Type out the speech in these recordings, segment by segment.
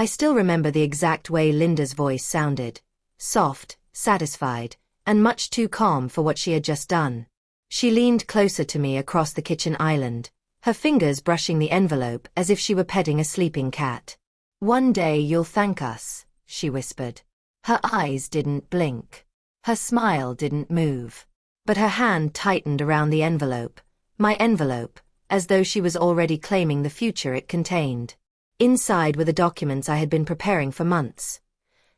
I still remember the exact way Linda's voice sounded. Soft, satisfied, and much too calm for what she had just done. She leaned closer to me across the kitchen island, her fingers brushing the envelope as if she were petting a sleeping cat. "One day you'll thank us," she whispered. Her eyes didn't blink. Her smile didn't move. But her hand tightened around the envelope, my envelope, as though she was already claiming the future it contained. Inside were the documents I had been preparing for months.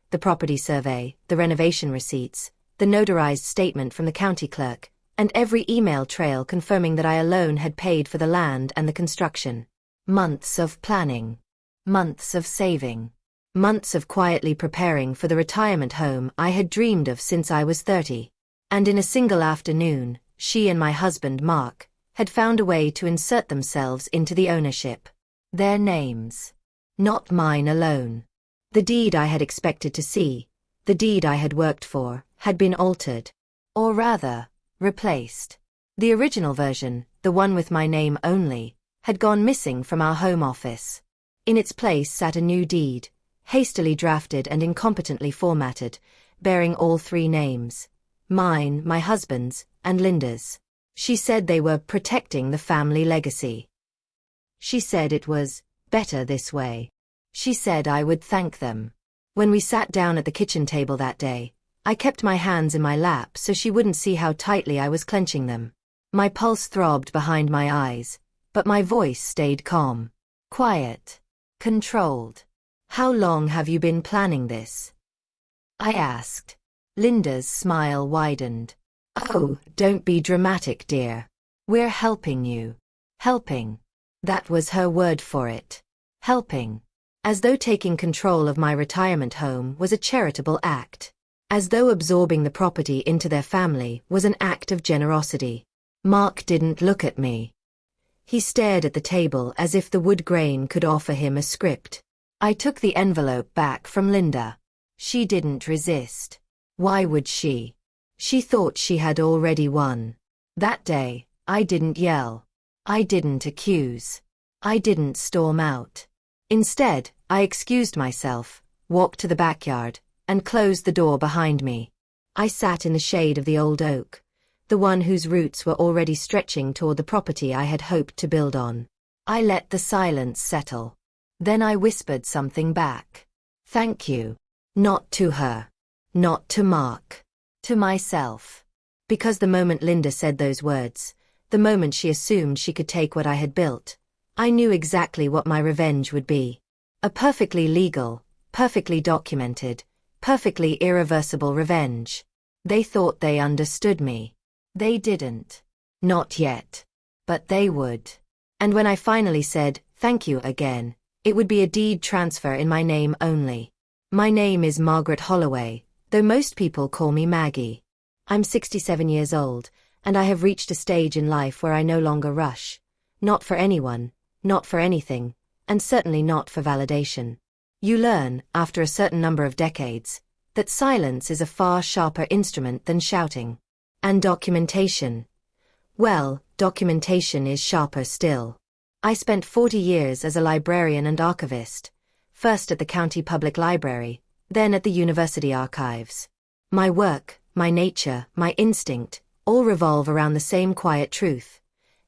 The property survey, the renovation receipts, the notarized statement from the county clerk, and every email trail confirming that I alone had paid for the land and the construction. Months of planning. Months of saving. Months of quietly preparing for the retirement home I had dreamed of since I was 30. And in a single afternoon, she and my husband, Mark, had found a way to insert themselves into the ownership. Their names. Not mine alone. The deed I had expected to see, the deed I had worked for, had been altered. Or rather, replaced. The original version, the one with my name only, had gone missing from our home office. In its place sat a new deed, hastily drafted and incompetently formatted, bearing all three names. Mine, my husband's, and Linda's. She said they were protecting the family legacy. She said it was better this way. She said I would thank them. When we sat down at the kitchen table that day, I kept my hands in my lap so she wouldn't see how tightly I was clenching them. My pulse throbbed behind my eyes, but my voice stayed calm. Quiet. Controlled. "How long have you been planning this?" I asked. Linda's smile widened. "Oh, don't be dramatic, dear. We're helping you." Helping. That was her word for it. Helping. As though taking control of my retirement home was a charitable act. As though absorbing the property into their family was an act of generosity. Mark didn't look at me. He stared at the table as if the wood grain could offer him a script. I took the envelope back from Linda. She didn't resist. Why would she? She thought she had already won. That day, I didn't yell. I didn't accuse. I didn't storm out. Instead, I excused myself, walked to the backyard, and closed the door behind me. I sat in the shade of the old oak, the one whose roots were already stretching toward the property I had hoped to build on. I let the silence settle. Then I whispered something back. Thank you. Not to her. Not to Mark. To myself. Because the moment Linda said those words, the moment she assumed she could take what I had built, I knew exactly what my revenge would be. A perfectly legal, perfectly documented, perfectly irreversible revenge. They thought they understood me. They didn't. Not yet. But they would. And when I finally said, thank you again, it would be a deed transfer in my name only. My name is Margaret Holloway, though most people call me Maggie. I'm 67 years old, and I have reached a stage in life where I no longer rush. Not for anyone, not for anything, and certainly not for validation. You learn, after a certain number of decades, that silence is a far sharper instrument than shouting. And documentation. Well, documentation is sharper still. I spent 40 years as a librarian and archivist, first at the county public library, then at the university archives. My work, my nature, my instinct, all revolve around the same quiet truth.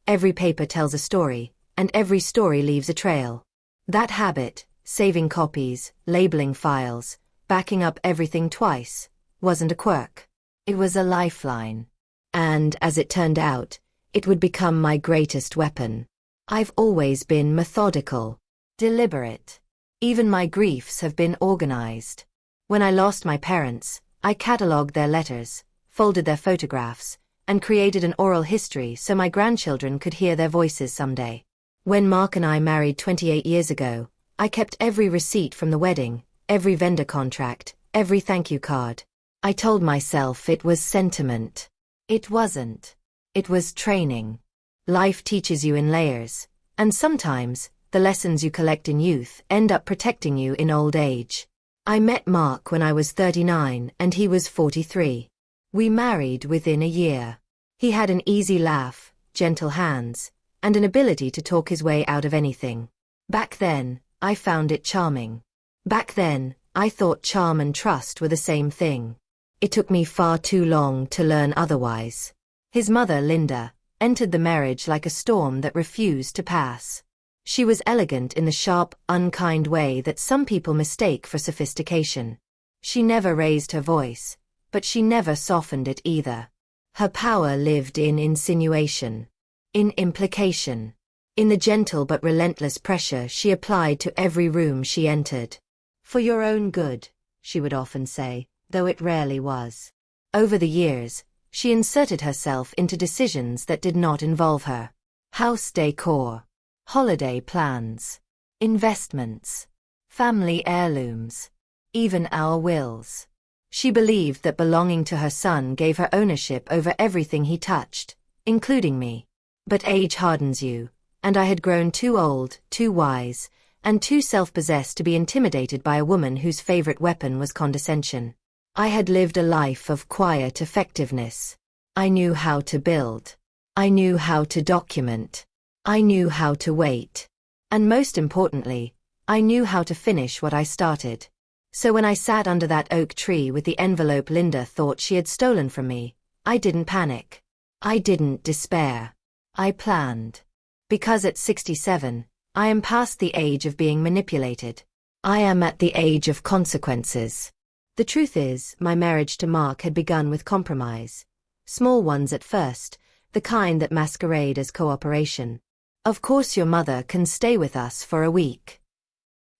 Every paper tells a story, and every story leaves a trail. That habit, saving copies, labeling files, backing up everything twice, wasn't a quirk. It was a lifeline. And, as it turned out, it would become my greatest weapon. I've always been methodical, deliberate. Even my griefs have been organized. When I lost my parents, I catalogued their letters, folded their photographs, and created an oral history so my grandchildren could hear their voices someday. When Mark and I married 28 years ago, I kept every receipt from the wedding, every vendor contract, every thank you card. I told myself it was sentiment. It wasn't. It was training. Life teaches you in layers, and sometimes, the lessons you collect in youth end up protecting you in old age. I met Mark when I was 39 and he was 43. We married within a year. He had an easy laugh, gentle hands, and an ability to talk his way out of anything. Back then, I found it charming. Back then, I thought charm and trust were the same thing. It took me far too long to learn otherwise. His mother, Linda, entered the marriage like a storm that refused to pass. She was elegant in the sharp, unkind way that some people mistake for sophistication. She never raised her voice, but she never softened it either. Her power lived in insinuation, in implication, in the gentle but relentless pressure she applied to every room she entered. For your own good, she would often say, though it rarely was. Over the years, she inserted herself into decisions that did not involve her. House decor, holiday plans, investments, family heirlooms, even our wills. She believed that belonging to her son gave her ownership over everything he touched, including me. But age hardens you, and I had grown too old, too wise, and too self-possessed to be intimidated by a woman whose favorite weapon was condescension. I had lived a life of quiet effectiveness. I knew how to build. I knew how to document. I knew how to wait. And most importantly, I knew how to finish what I started. So when I sat under that oak tree with the envelope Linda thought she had stolen from me, I didn't panic. I didn't despair. I planned. Because at 67, I am past the age of being manipulated. I am at the age of consequences. The truth is, my marriage to Mark had begun with compromise. Small ones at first, the kind that masquerade as cooperation. Of course your mother can stay with us for a week.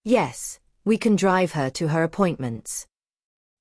Yes, we can drive her to her appointments.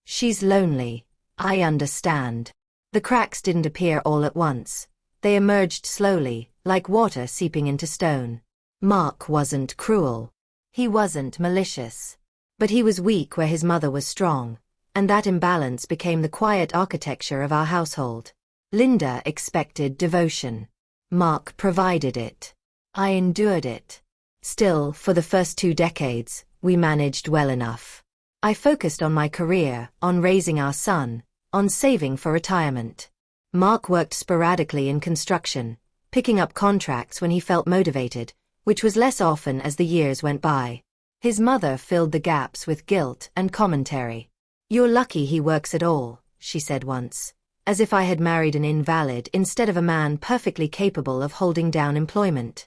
She's lonely. I understand. The cracks didn't appear all at once. They emerged slowly, like water seeping into stone. Mark wasn't cruel. He wasn't malicious. But he was weak where his mother was strong, and that imbalance became the quiet architecture of our household. Linda expected devotion. Mark provided it. I endured it. Still, for the first 2 decades, we managed well enough. I focused on my career, on raising our son, on saving for retirement. Mark worked sporadically in construction, picking up contracts when he felt motivated, which was less often as the years went by. His mother filled the gaps with guilt and commentary. "You're lucky he works at all," she said once, as if I had married an invalid instead of a man perfectly capable of holding down employment.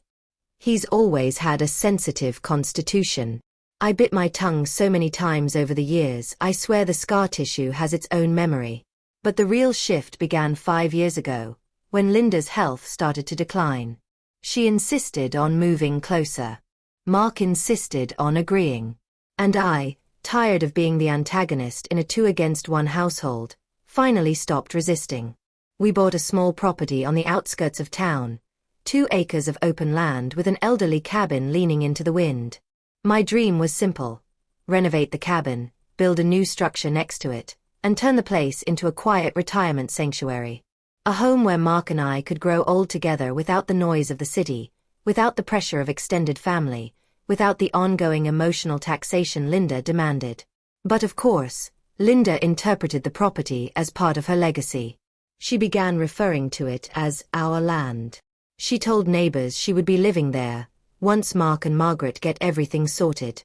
"He's always had a sensitive constitution." I bit my tongue so many times over the years I swear the scar tissue has its own memory. But the real shift began 5 years ago, when Linda's health started to decline. She insisted on moving closer. Mark insisted on agreeing. And I, tired of being the antagonist in a 2-against-1 household, finally stopped resisting. We bought a small property on the outskirts of town, 2 acres of open land with an elderly cabin leaning into the wind. My dream was simple: renovate the cabin, build a new structure next to it, and turn the place into a quiet retirement sanctuary. A home where Mark and I could grow old together without the noise of the city, without the pressure of extended family, without the ongoing emotional taxation Linda demanded. But of course, Linda interpreted the property as part of her legacy. She began referring to it as our land. She told neighbors she would be living there, once Mark and Margaret get everything sorted.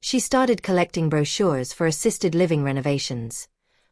She started collecting brochures for assisted living renovations,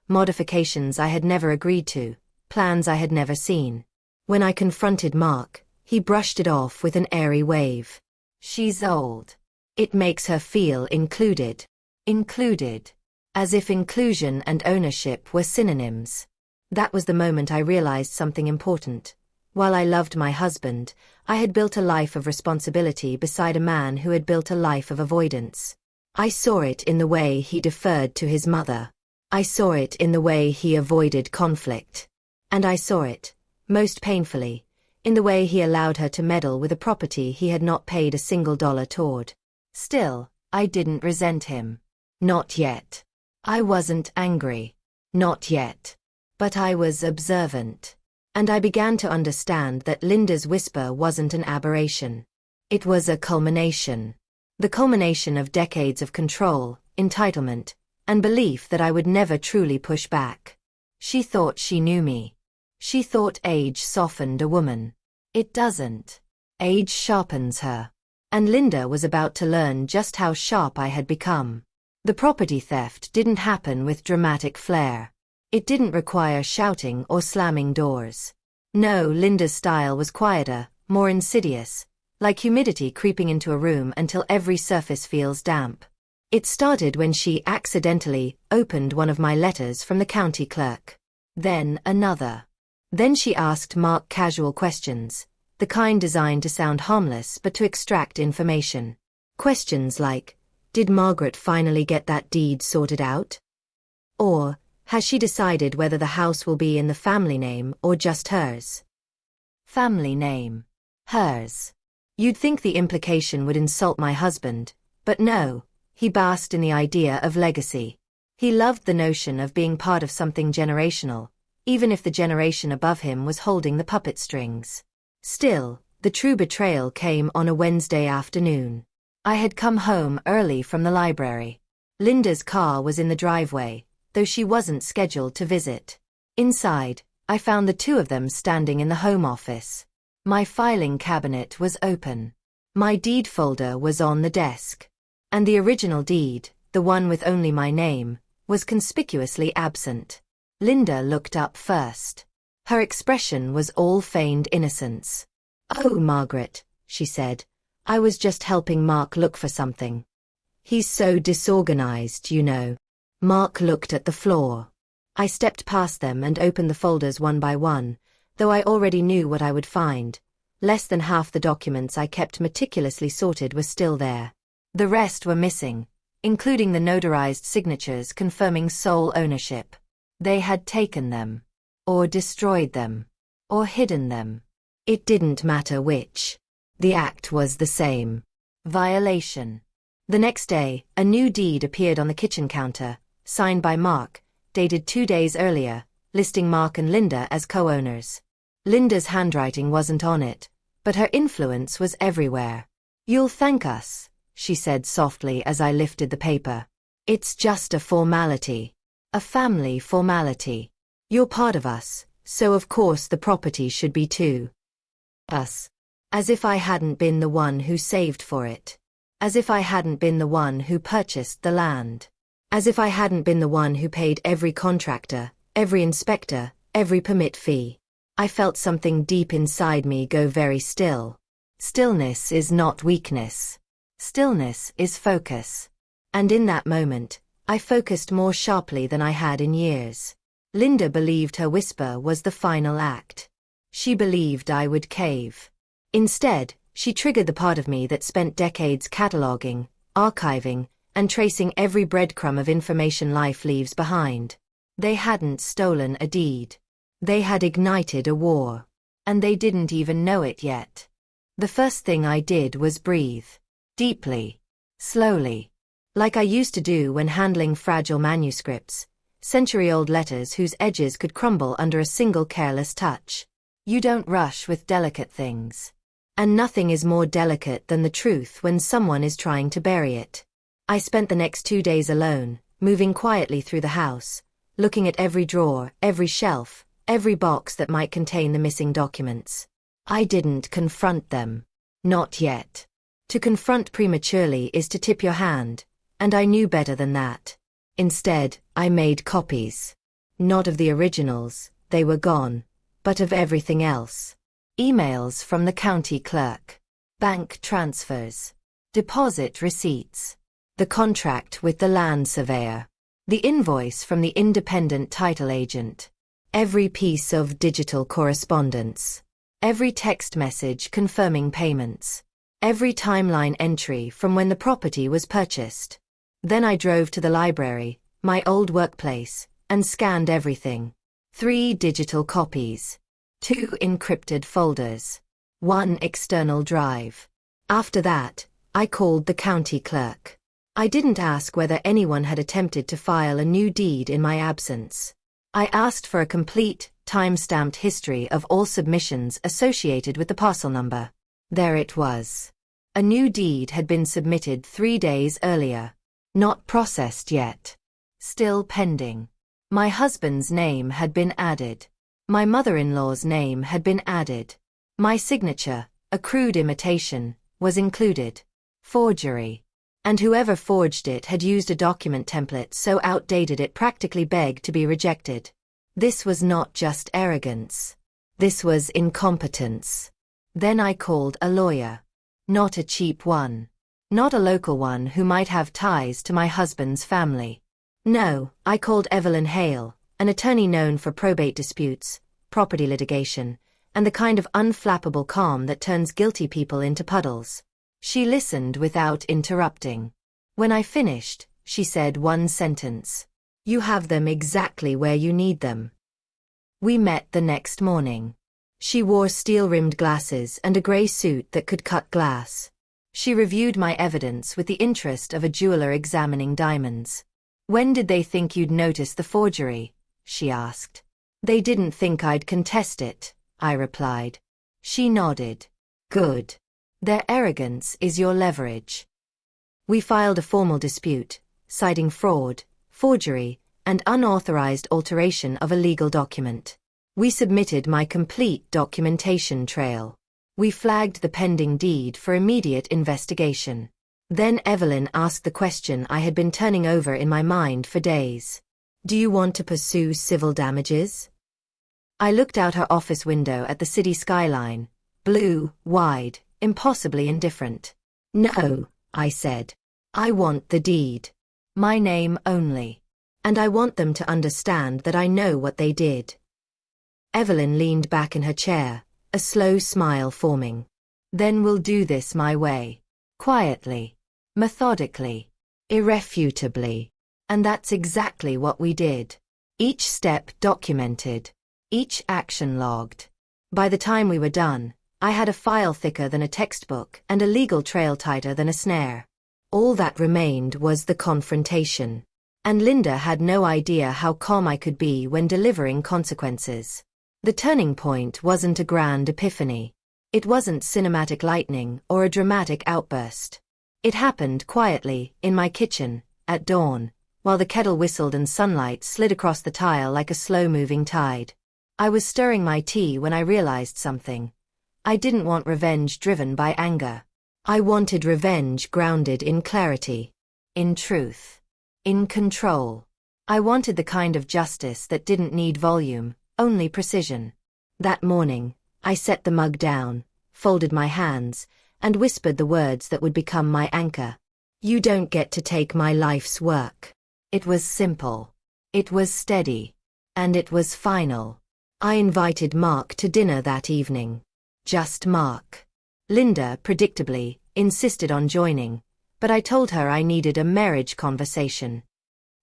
modifications I had never agreed to, plans I had never seen. When I confronted Mark, he brushed it off with an airy wave. "She's old. It makes her feel included." Included. As if inclusion and ownership were synonyms. That was the moment I realized something important. While I loved my husband, I had built a life of responsibility beside a man who had built a life of avoidance. I saw it in the way he deferred to his mother. I saw it in the way he avoided conflict. And I saw it, most painfully, in the way he allowed her to meddle with a property he had not paid a single dollar toward. Still, I didn't resent him. Not yet. I wasn't angry. Not yet. But I was observant. And I began to understand that Linda's whisper wasn't an aberration. It was a culmination. The culmination of decades of control, entitlement, and belief that I would never truly push back. She thought she knew me. She thought age softened a woman. It doesn't. Age sharpens her. And Linda was about to learn just how sharp I had become. The property theft didn't happen with dramatic flair. It didn't require shouting or slamming doors. No, Linda's style was quieter, more insidious, like humidity creeping into a room until every surface feels damp. It started when she accidentally opened one of my letters from the county clerk. Then another. Then she asked Mark casual questions, the kind designed to sound harmless but to extract information. Questions like, did Margaret finally get that deed sorted out? Or, has she decided whether the house will be in the family name or just hers? Family name. Hers. You'd think the implication would insult my husband, but no, he basked in the idea of legacy. He loved the notion of being part of something generational, even if the generation above him was holding the puppet strings. Still, the true betrayal came on a Wednesday afternoon. I had come home early from the library. Linda's car was in the driveway, though she wasn't scheduled to visit. Inside, I found the two of them standing in the home office. My filing cabinet was open. My deed folder was on the desk. And the original deed, the one with only my name, was conspicuously absent. Linda looked up first. Her expression was all feigned innocence. "Oh, Margaret," she said, "I was just helping Mark look for something. He's so disorganized, you know." Mark looked at the floor. I stepped past them and opened the folders one by one, though I already knew what I would find. Less than half the documents I kept meticulously sorted were still there. The rest were missing, including the notarized signatures confirming sole ownership. They had taken them, or destroyed them, or hidden them. It didn't matter which. The act was the same. Violation. The next day, a new deed appeared on the kitchen counter, signed by Mark, dated 2 days earlier, listing Mark and Linda as co-owners. Linda's handwriting wasn't on it, but her influence was everywhere. "You'll thank us," she said softly as I lifted the paper. "It's just a formality. A family formality. You're part of us, so of course the property should be too. Us. As if I hadn't been the one who saved for it. As if I hadn't been the one who purchased the land. As if I hadn't been the one who paid every contractor, every inspector, every permit fee. I felt something deep inside me go very still. Stillness is not weakness. Stillness is focus. And in that moment, I focused more sharply than I had in years. Linda believed her whisper was the final act. She believed I would cave. Instead, she triggered the part of me that spent decades cataloging, archiving, and tracing every breadcrumb of information life leaves behind. They hadn't stolen a deed. They had ignited a war. And they didn't even know it yet. The first thing I did was breathe. Deeply. Slowly. Like I used to do when handling fragile manuscripts, century-old letters whose edges could crumble under a single careless touch. You don't rush with delicate things. And nothing is more delicate than the truth when someone is trying to bury it. I spent the next 2 days alone, moving quietly through the house, looking at every drawer, every shelf, every box that might contain the missing documents. I didn't confront them. Not yet. To confront prematurely is to tip your hand, and I knew better than that. Instead, I made copies. Not of the originals, they were gone, but of everything else. Emails from the county clerk. Bank transfers. Deposit receipts. The contract with the land surveyor. The invoice from the independent title agent. Every piece of digital correspondence. Every text message confirming payments. Every timeline entry from when the property was purchased. Then I drove to the library, my old workplace, and scanned everything. 3 digital copies. 2 encrypted folders. 1 external drive. After that, I called the county clerk. I didn't ask whether anyone had attempted to file a new deed in my absence. I asked for a complete, time-stamped history of all submissions associated with the parcel number. There it was. A new deed had been submitted 3 days earlier. Not processed yet. Still pending. My husband's name had been added. My mother-in-law's name had been added. My signature, a crude imitation, was included. Forgery. And whoever forged it had used a document template so outdated it practically begged to be rejected. This was not just arrogance. This was incompetence. Then I called a lawyer. Not a cheap one. Not a local one who might have ties to my husband's family. No, I called Evelyn Hale, an attorney known for probate disputes, property litigation, and the kind of unflappable calm that turns guilty people into puddles. She listened without interrupting. When I finished, she said one sentence. You have them exactly where you need them. We met the next morning. She wore steel-rimmed glasses and a grey suit that could cut glass. She reviewed my evidence with the interest of a jeweler examining diamonds. When did they think you'd notice the forgery? She asked. They didn't think I'd contest it, I replied. She nodded. Good. Their arrogance is your leverage. We filed a formal dispute, citing fraud, forgery, and unauthorized alteration of a legal document. We submitted my complete documentation trail. We flagged the pending deed for immediate investigation. Then Evelyn asked the question I had been turning over in my mind for days. Do you want to pursue civil damages? I looked out her office window at the city skyline, blue, wide, impossibly indifferent. No, I said. I want the deed. My name only. And I want them to understand that I know what they did. Evelyn leaned back in her chair, a slow smile forming. Then we'll do this my way. Quietly. Methodically. Irrefutably. And that's exactly what we did. Each step documented. Each action logged. By the time we were done, I had a file thicker than a textbook and a legal trail tighter than a snare. All that remained was the confrontation. And Linda had no idea how calm I could be when delivering consequences. The turning point wasn't a grand epiphany. It wasn't cinematic lightning or a dramatic outburst. It happened quietly, in my kitchen, at dawn, while the kettle whistled and sunlight slid across the tile like a slow-moving tide. I was stirring my tea when I realized something. I didn't want revenge driven by anger. I wanted revenge grounded in clarity, in truth, in control. I wanted the kind of justice that didn't need volume, only precision. That morning, I set the mug down, folded my hands, and whispered the words that would become my anchor. You don't get to take my life's work. It was simple. It was steady. And it was final. I invited Mark to dinner that evening. Just Mark. Linda, predictably, insisted on joining, but I told her I needed a marriage conversation.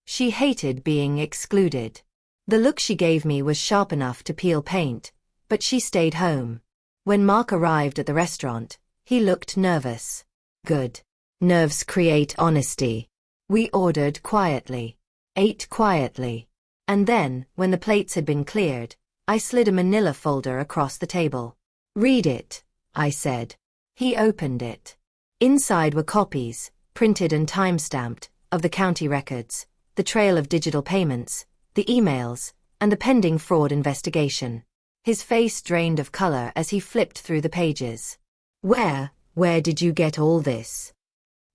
She hated being excluded. The look she gave me was sharp enough to peel paint, but she stayed home. When Mark arrived at the restaurant, he looked nervous. Good. Nerves create honesty. We ordered quietly, ate quietly, and then, when the plates had been cleared, I slid a manila folder across the table. Read it, I said. He opened it. Inside were copies, printed and time-stamped, of the county records, the trail of digital payments, the emails, and the pending fraud investigation. His face drained of color as he flipped through the pages. Where did you get all this?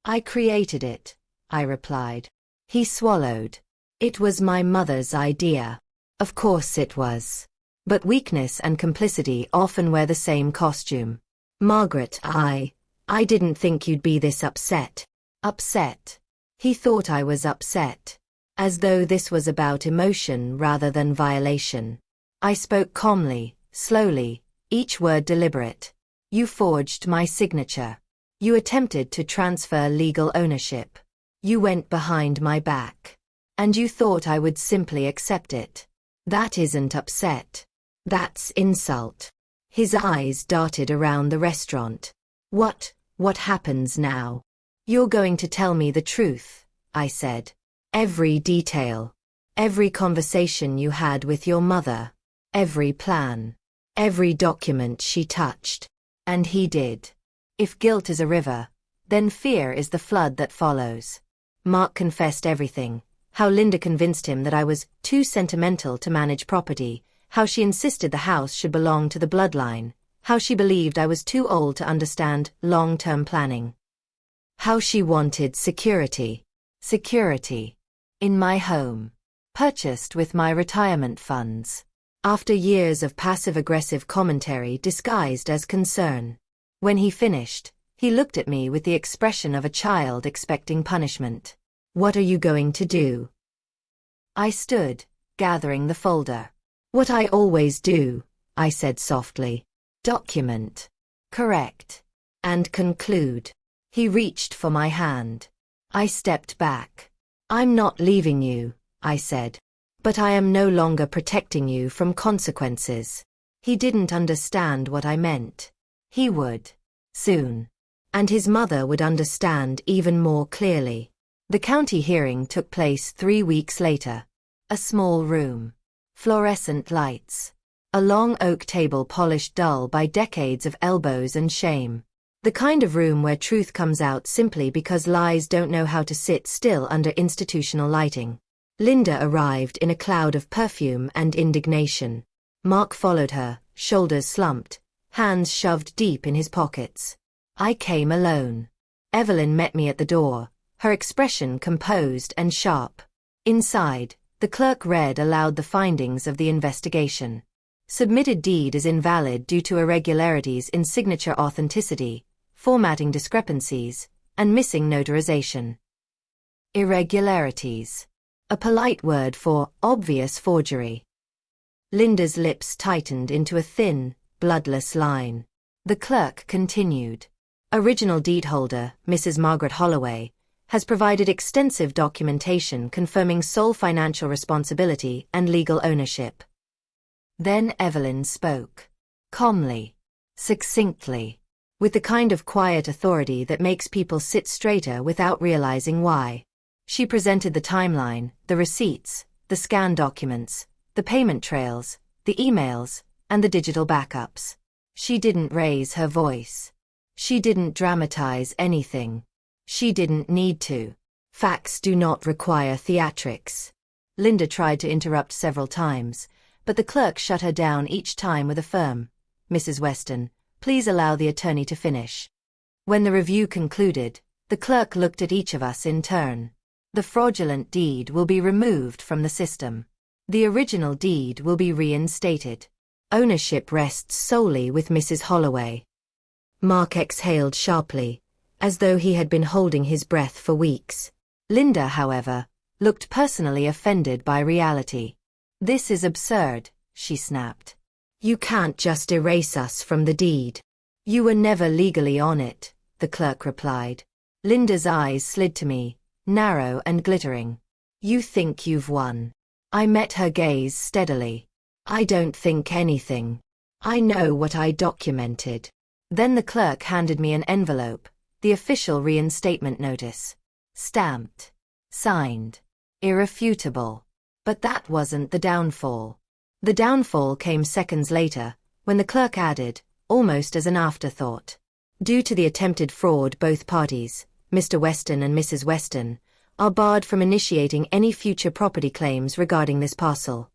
I created it, I replied. He swallowed. It was my mother's idea. Of course it was. But weakness and complicity often wear the same costume. Margaret, I didn't think you'd be this upset. Upset. He thought I was upset. As though this was about emotion rather than violation. I spoke calmly, slowly, each word deliberate. You forged my signature. You attempted to transfer legal ownership. You went behind my back. And you thought I would simply accept it. That isn't upset. That's insult. His eyes darted around the restaurant. What happens now? You're going to tell me the truth, I said. Every detail. Every conversation you had with your mother. Every plan. Every document she touched. And he did. If guilt is a river, then fear is the flood that follows. Mark confessed everything. How Linda convinced him that I was too sentimental to manage property. How she insisted the house should belong to the bloodline. How she believed I was too old to understand long-term planning. How she wanted security. Security. In my home. Purchased with my retirement funds. After years of passive-aggressive commentary disguised as concern. When he finished, he looked at me with the expression of a child expecting punishment. What are you going to do? I stood, gathering the folder. What I always do, I said softly. Document. Correct. And conclude. He reached for my hand. I stepped back. I'm not leaving you, I said. But I am no longer protecting you from consequences. He didn't understand what I meant. He would. Soon. And his mother would understand even more clearly. The county hearing took place 3 weeks later. A small room. Fluorescent lights. A long oak table polished dull by decades of elbows and shame. The kind of room where truth comes out simply because lies don't know how to sit still under institutional lighting. Linda arrived in a cloud of perfume and indignation. Mark followed her, shoulders slumped, hands shoved deep in his pockets. I came alone. Evelyn met me at the door, her expression composed and sharp. Inside, the clerk read aloud the findings of the investigation. Submitted deed is invalid due to irregularities in signature authenticity, formatting discrepancies, and missing notarization. Irregularities. A polite word for obvious forgery. Linda's lips tightened into a thin, bloodless line. The clerk continued. Original deed holder, Mrs. Margaret Holloway, has provided extensive documentation confirming sole financial responsibility and legal ownership. Then Evelyn spoke. Calmly. Succinctly. With the kind of quiet authority that makes people sit straighter without realizing why. She presented the timeline, the receipts, the scanned documents, the payment trails, the emails, and the digital backups. She didn't raise her voice. She didn't dramatize anything. She didn't need to. Facts do not require theatrics. Linda tried to interrupt several times, but the clerk shut her down each time with a firm, Mrs. Weston, please allow the attorney to finish. When the review concluded, the clerk looked at each of us in turn. The fraudulent deed will be removed from the system. The original deed will be reinstated. Ownership rests solely with Mrs. Holloway. Mark exhaled sharply, as though he had been holding his breath for weeks. Linda, however, looked personally offended by reality. This is absurd, she snapped. You can't just erase us from the deed. You were never legally on it, the clerk replied. Linda's eyes slid to me, narrow and glittering. You think you've won. I met her gaze steadily. I don't think anything. I know what I documented. Then the clerk handed me an envelope, the official reinstatement notice. Stamped. Signed. Irrefutable. But that wasn't the downfall. The downfall came seconds later, when the clerk added, almost as an afterthought. Due to the attempted fraud, both parties, Mr. Weston and Mrs. Weston, are barred from initiating any future property claims regarding this parcel.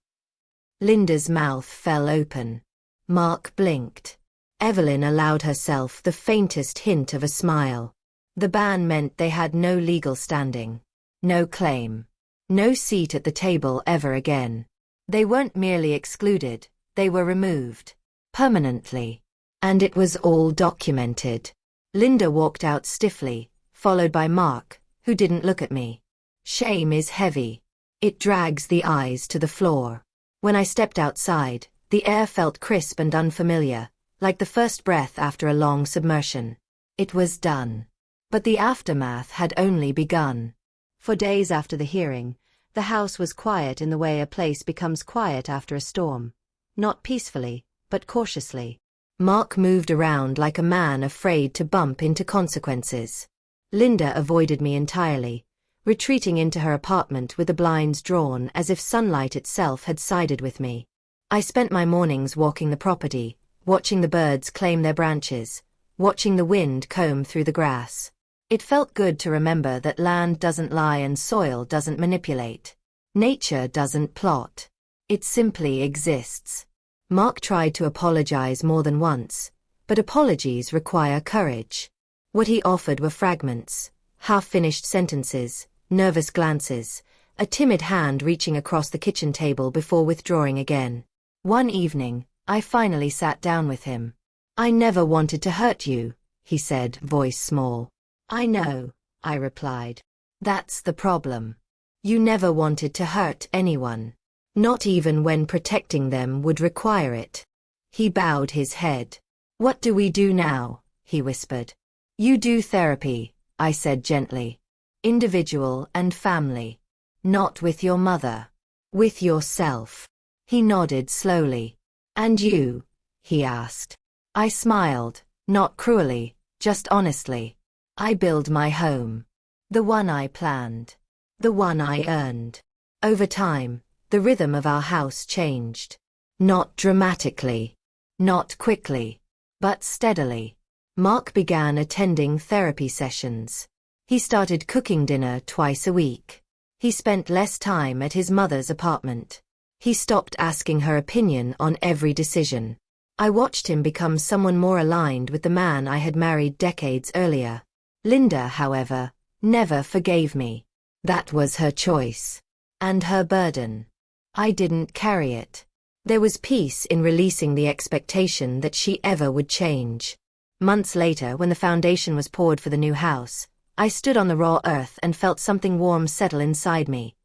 Linda's mouth fell open. Mark blinked. Evelyn allowed herself the faintest hint of a smile. The ban meant they had no legal standing. No claim. No seat at the table ever again. They weren't merely excluded, they were removed. Permanently. And it was all documented. Linda walked out stiffly, followed by Mark, who didn't look at me. Shame is heavy. It drags the eyes to the floor. When I stepped outside, the air felt crisp and unfamiliar, like the first breath after a long submersion. It was done. But the aftermath had only begun. For days after the hearing, the house was quiet in the way a place becomes quiet after a storm. Not peacefully, but cautiously. Mark moved around like a man afraid to bump into consequences. Linda avoided me entirely, retreating into her apartment with the blinds drawn as if sunlight itself had sided with me. I spent my mornings walking the property, watching the birds claim their branches, watching the wind comb through the grass. It felt good to remember that land doesn't lie and soil doesn't manipulate. Nature doesn't plot. It simply exists. Mark tried to apologize more than once, but apologies require courage. What he offered were fragments, half-finished sentences, nervous glances, a timid hand reaching across the kitchen table before withdrawing again. One evening, I finally sat down with him. "I never wanted to hurt you," he said, voice small. "I know," I replied. "That's the problem. You never wanted to hurt anyone. Not even when protecting them would require it." He bowed his head. "What do we do now?" he whispered. "You do therapy," I said gently. "Individual and family. Not with your mother. With yourself." He nodded slowly. "And you?" he asked. I smiled, not cruelly, just honestly. "I build my home. The one I planned. The one I earned." Over time, the rhythm of our house changed. Not dramatically. Not quickly. But steadily. Mark began attending therapy sessions. He started cooking dinner twice a week. He spent less time at his mother's apartment. He stopped asking her opinion on every decision. I watched him become someone more aligned with the man I had married decades earlier. Linda, however, never forgave me. That was her choice. And her burden. I didn't carry it. There was peace in releasing the expectation that she ever would change. Months later, when the foundation was poured for the new house, I stood on the raw earth and felt something warm settle inside me.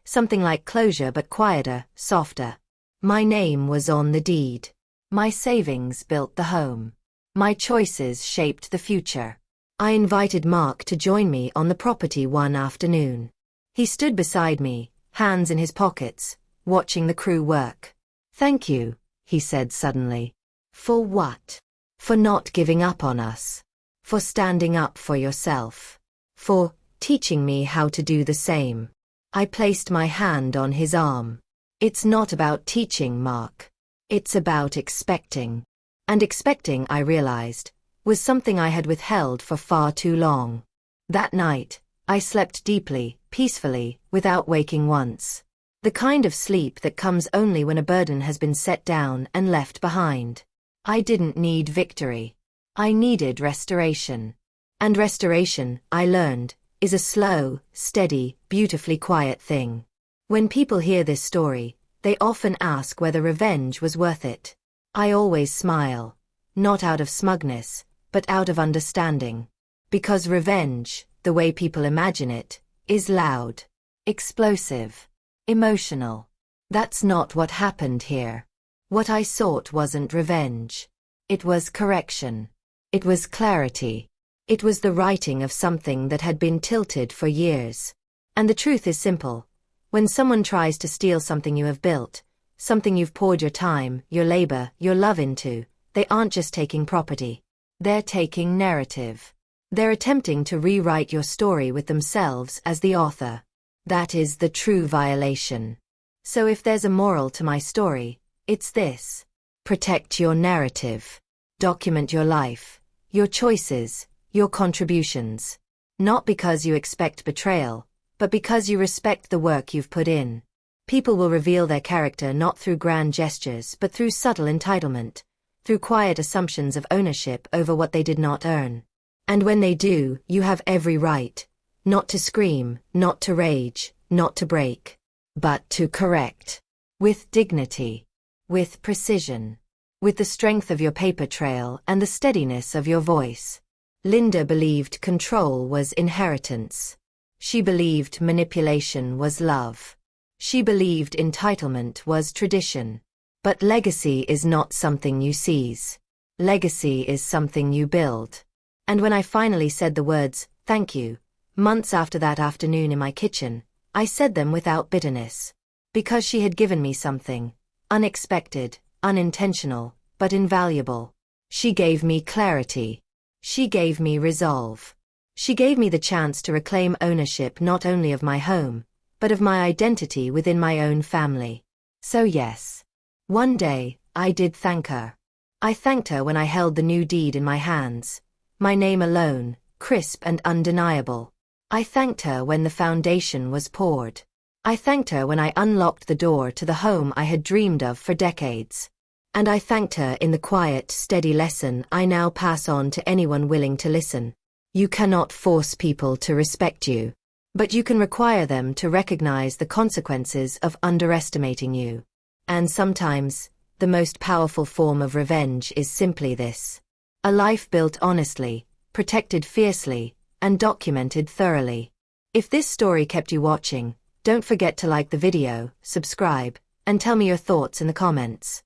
Something like closure, but quieter, softer. My name was on the deed. My savings built the home. My choices shaped the future. I invited Mark to join me on the property one afternoon. He stood beside me, hands in his pockets, watching the crew work. "Thank you," he said suddenly. "For what?" "For not giving up on us. For standing up for yourself. For teaching me how to do the same." I placed my hand on his arm. "It's not about teaching, Mark. It's about expecting." And expecting, I realized, was something I had withheld for far too long. That night, I slept deeply, peacefully, without waking once. The kind of sleep that comes only when a burden has been set down and left behind. I didn't need victory. I needed restoration. And restoration, I learned, is a slow, steady, beautifully quiet thing. When people hear this story, they often ask whether revenge was worth it. I always smile, not out of smugness, but out of understanding. Because revenge, the way people imagine it, is loud, explosive, emotional. That's not what happened here. What I sought wasn't revenge. It was correction. It was clarity. It was the righting of something that had been tilted for years. And the truth is simple. When someone tries to steal something you have built, something you've poured your time, your labor, your love into, they aren't just taking property. They're taking narrative. They're attempting to rewrite your story with themselves as the author. That is the true violation. So if there's a moral to my story, it's this. Protect your narrative. Document your life, your choices, your contributions. Not because you expect betrayal, but because you respect the work you've put in. People will reveal their character not through grand gestures but through subtle entitlement, through quiet assumptions of ownership over what they did not earn. And when they do, you have every right. Not to scream, not to rage, not to break. But to correct. With dignity. With precision. With the strength of your paper trail and the steadiness of your voice. Linda believed control was inheritance. She believed manipulation was love. She believed entitlement was tradition. But legacy is not something you seize. Legacy is something you build. And when I finally said the words, "Thank you," months after that afternoon in my kitchen, I said them without bitterness. Because she had given me something. Unexpected, unintentional, but invaluable. She gave me clarity. She gave me resolve. She gave me the chance to reclaim ownership not only of my home, but of my identity within my own family. So yes. One day, I did thank her. I thanked her when I held the new deed in my hands. My name alone, crisp and undeniable. I thanked her when the foundation was poured. I thanked her when I unlocked the door to the home I had dreamed of for decades. And I thanked her in the quiet, steady lesson I now pass on to anyone willing to listen. You cannot force people to respect you, but you can require them to recognize the consequences of underestimating you. And sometimes, the most powerful form of revenge is simply this: a life built honestly, protected fiercely, and documented thoroughly. If this story kept you watching, don't forget to like the video, subscribe, and tell me your thoughts in the comments.